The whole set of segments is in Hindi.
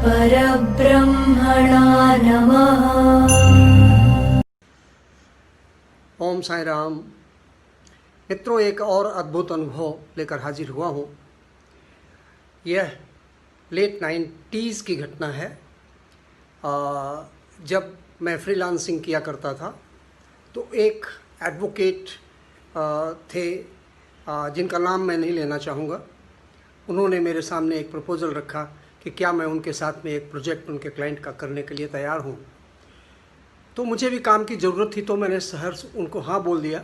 परब्रह्मणा नमः। ओम साई राम। मित्रों, एक और अद्भुत अनुभव लेकर हाजिर हुआ हूँ। यह लेट 90s की घटना है। जब मैं फ्रीलांसिंग किया करता था तो एक एडवोकेट थे, जिनका नाम मैं नहीं लेना चाहूँगा। उन्होंने मेरे सामने एक प्रपोज़ल रखा कि क्या मैं उनके साथ में एक प्रोजेक्ट उनके क्लाइंट का करने के लिए तैयार हूँ। तो मुझे भी काम की ज़रूरत थी, तो मैंने सहर्ष उनको हाँ बोल दिया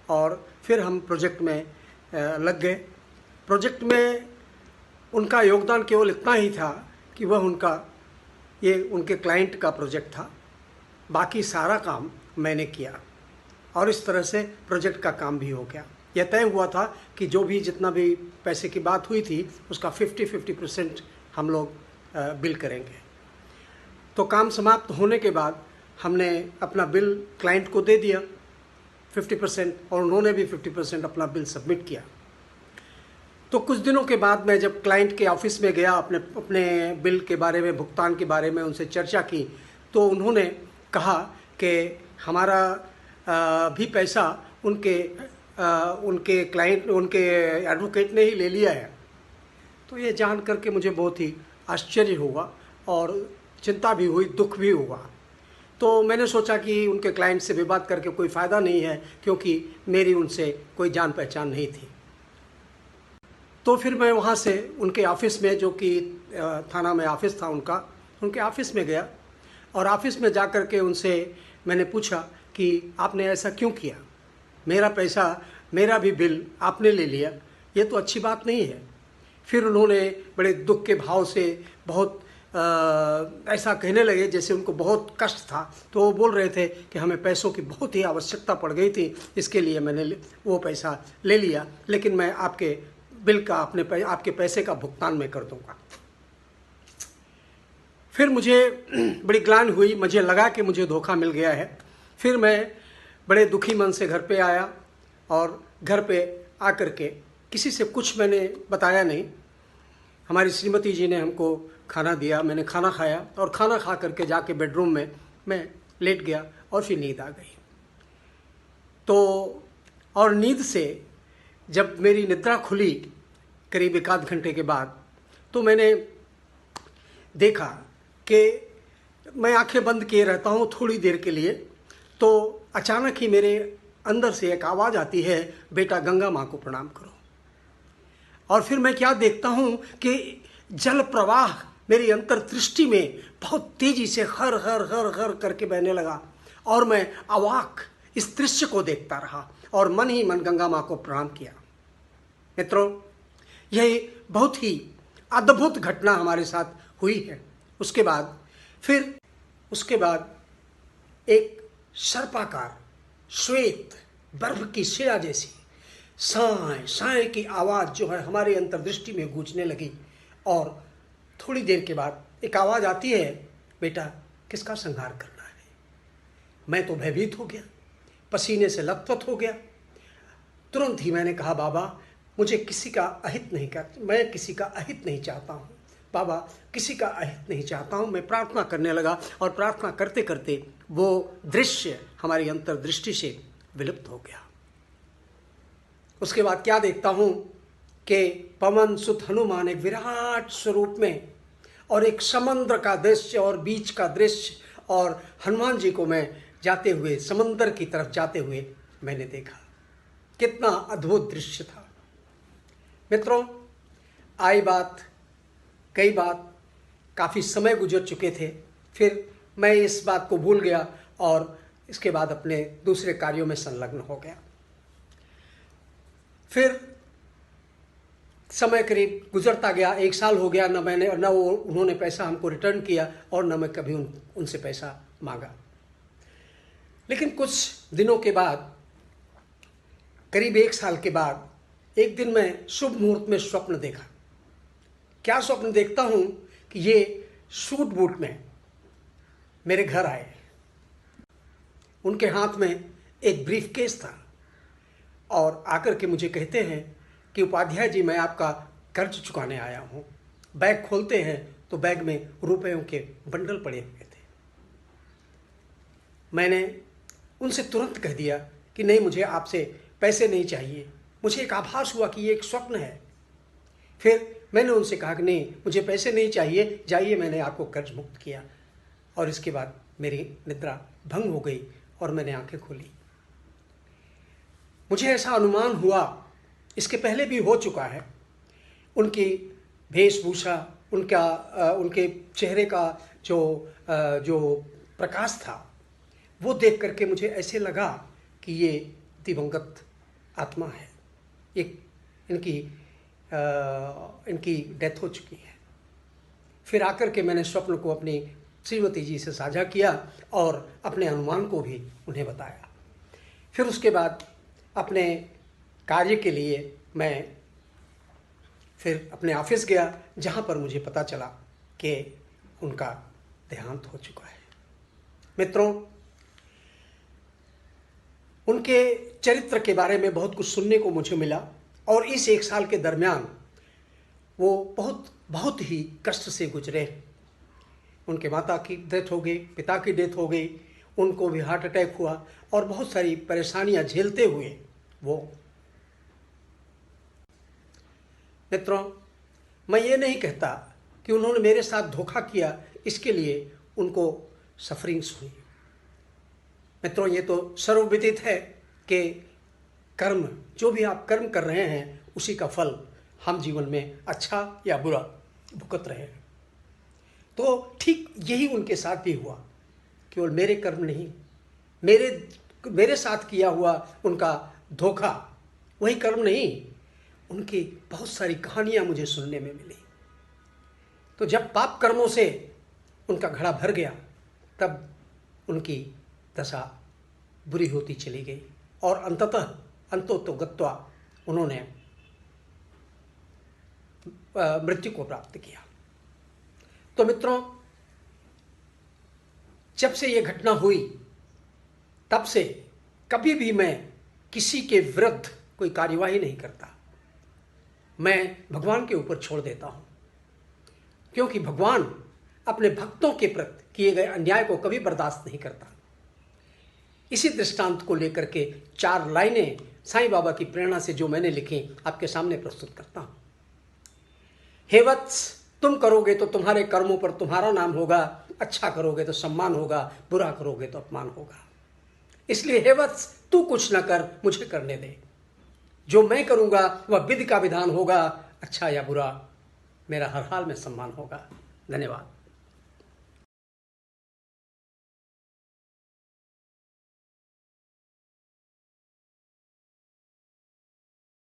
और फिर हम प्रोजेक्ट में लग गए। प्रोजेक्ट में उनका योगदान केवल इतना ही था कि वह उनके क्लाइंट का प्रोजेक्ट था, बाकी सारा काम मैंने किया और इस तरह से प्रोजेक्ट का काम भी हो गया। यह तय हुआ था कि जो भी जितना भी पैसे की बात हुई थी उसका 50% हम लोग बिल करेंगे। तो काम समाप्त होने के बाद हमने अपना बिल क्लाइंट को दे दिया 50% और उन्होंने भी 50% अपना बिल सबमिट किया। तो कुछ दिनों के बाद मैं जब क्लाइंट के ऑफिस में गया, अपने बिल के बारे में, भुगतान के बारे में उनसे चर्चा की, तो उन्होंने कहा कि हमारा भी पैसा उनके क्लाइंट, उनके एडवोकेट ने ही ले लिया है। तो ये जान करके मुझे बहुत ही आश्चर्य हुआ और चिंता भी हुई, दुख भी हुआ। तो मैंने सोचा कि उनके क्लाइंट से विवाद करके कोई फ़ायदा नहीं है, क्योंकि मेरी उनसे कोई जान पहचान नहीं थी। तो फिर मैं वहाँ से उनके ऑफ़िस में, जो कि थाना में ऑफ़िस था उनके ऑफ़िस में गया और ऑफ़िस में जा कर के उनसे मैंने पूछा कि आपने ऐसा क्यों किया, मेरा पैसा, मेरा भी बिल आपने ले लिया, ये तो अच्छी बात नहीं है। फिर उन्होंने बड़े दुख के भाव से बहुत ऐसा कहने लगे जैसे उनको बहुत कष्ट था। तो वो बोल रहे थे कि हमें पैसों की बहुत ही आवश्यकता पड़ गई थी, इसके लिए मैंने वो पैसा ले लिया, लेकिन मैं आपके बिल का, आपके पैसे का भुगतान मैं कर दूंगा। फिर मुझे बड़ी ग्लानि हुई, मुझे लगा कि मुझे धोखा मिल गया है। फिर मैं बड़े दुखी मन से घर पे आया और घर पे आकर के किसी से कुछ मैंने बताया नहीं। हमारी श्रीमती जी ने हमको खाना दिया, मैंने खाना खाया और खाना खा करके जाके बेडरूम में मैं लेट गया और फिर नींद आ गई। तो और नींद से जब मेरी निद्रा खुली करीब 1 आध घंटे के बाद, तो मैंने देखा कि मैं आंखें बंद किए रहता हूँ थोड़ी देर के लिए, तो अचानक ही मेरे अंदर से एक आवाज़ आती है, बेटा गंगा माँ को प्रणाम करो। और फिर मैं क्या देखता हूँ कि जल प्रवाह मेरी अंतर्दृष्टि में बहुत तेजी से हर हर हर हर करके बहने लगा और मैं अवाक इस दृश्य को देखता रहा और मन ही मन गंगा माँ को प्रणाम किया। मित्रों, यह बहुत ही अद्भुत घटना हमारे साथ हुई है। उसके बाद एक सर्पाकार श्वेत बर्फ की शिला जैसी साए साए की आवाज़ जो है हमारी अंतर्दृष्टि में गूंजने लगी और थोड़ी देर के बाद एक आवाज़ आती है, बेटा किसका संहार करना है। मैं तो भयभीत हो गया, पसीने से लथपथ हो गया। तुरंत ही मैंने कहा, बाबा मुझे किसी का अहित नहीं कर, मैं किसी का अहित नहीं चाहता हूँ, बाबा किसी का अहित नहीं चाहता हूँ। मैं प्रार्थना करने लगा और प्रार्थना करते करते वो दृश्य हमारी अंतर्दृष्टि से विलुप्त हो गया। उसके बाद क्या देखता हूँ कि पवन सुत हनुमान एक विराट स्वरूप में और एक समंदर का दृश्य और बीच का दृश्य और हनुमान जी को मैं जाते हुए, समंदर की तरफ जाते हुए मैंने देखा। कितना अद्भुत दृश्य था। मित्रों, आई बात कई बात, काफ़ी समय गुजर चुके थे। फिर मैं इस बात को भूल गया और इसके बाद अपने दूसरे कार्यों में संलग्न हो गया। फिर समय करीब गुजरता गया, 1 साल हो गया, न उन्होंने पैसा हमको रिटर्न किया और न मैं कभी उनसे पैसा मांगा। लेकिन कुछ दिनों के बाद, करीब 1 साल के बाद, एक दिन मैं शुभ मुहूर्त में स्वप्न देखा। क्या स्वप्न देखता हूँ कि ये सूट बूट में मेरे घर आए। उनके हाथ में एक ब्रीफकेस था और आकर के मुझे कहते हैं कि उपाध्याय जी, मैं आपका कर्ज चुकाने आया हूँ। बैग खोलते हैं तो बैग में रुपयों के बंडल पड़े हुए थे। मैंने उनसे तुरंत कह दिया कि नहीं, मुझे आपसे पैसे नहीं चाहिए। मुझे एक आभास हुआ कि ये एक स्वप्न है। फिर मैंने उनसे कहा कि नहीं, मुझे पैसे नहीं चाहिए, जाइए, मैंने आपको कर्ज मुक्त किया। और इसके बाद मेरी निद्रा भंग हो गई और मैंने आंखें खोली। मुझे ऐसा अनुमान हुआ, इसके पहले भी हो चुका है, उनकी वेशभूषा, उनके चेहरे का जो प्रकाश था, वो देख करके मुझे ऐसे लगा कि ये दिवंगत आत्मा है, इनकी डेथ हो चुकी है। फिर आकर के मैंने स्वप्न को अपनी श्रीमती जी से साझा किया और अपने अनुमान को भी उन्हें बताया। फिर उसके बाद अपने कार्य के लिए मैं फिर अपने ऑफिस गया, जहाँ पर मुझे पता चला कि उनका देहांत हो चुका है। मित्रों, उनके चरित्र के बारे में बहुत कुछ सुनने को मुझे मिला और इस 1 साल के दरमियान वो बहुत ही कष्ट से गुजरे। उनके माता की डेथ हो गई, पिता की डेथ हो गई, उनको भी हार्ट अटैक हुआ और बहुत सारी परेशानियां झेलते हुए वो। मित्रों, मैं ये नहीं कहता कि उन्होंने मेरे साथ धोखा किया, इसके लिए उनको सफरिंग्स हुई। मित्रों, ये तो सर्वविदित है कि कर्म, जो भी आप कर्म कर रहे हैं, उसी का फल हम जीवन में अच्छा या बुरा भुगत रहे हैं। तो ठीक यही उनके साथ भी हुआ। केवल मेरे कर्म नहीं, मेरे साथ किया हुआ उनका धोखा वही कर्म नहीं, उनकी बहुत सारी कहानियां मुझे सुनने में मिली। तो जब पाप कर्मों से उनका घड़ा भर गया, तब उनकी दशा बुरी होती चली गई और अंततोगत्वा उन्होंने मृत्यु को प्राप्त किया। तो मित्रों, जब से ये घटना हुई, तब से कभी भी मैं किसी के विरुद्ध कोई कार्यवाही नहीं करता। मैं भगवान के ऊपर छोड़ देता हूं, क्योंकि भगवान अपने भक्तों के प्रति किए गए अन्याय को कभी बर्दाश्त नहीं करता। इसी दृष्टांत को लेकर के 4 लाइनें साईं बाबा की प्रेरणा से जो मैंने लिखी, आपके सामने प्रस्तुत करता हूं। हे वत्स, तुम करोगे तो तुम्हारे कर्मों पर तुम्हारा नाम होगा, अच्छा करोगे तो सम्मान होगा, बुरा करोगे तो अपमान होगा। इसलिए हे वत्स, तू कुछ न कर, मुझे करने दे। जो मैं करूंगा वह विधि का विधान होगा, अच्छा या बुरा, मेरा हर हाल में सम्मान होगा। धन्यवाद।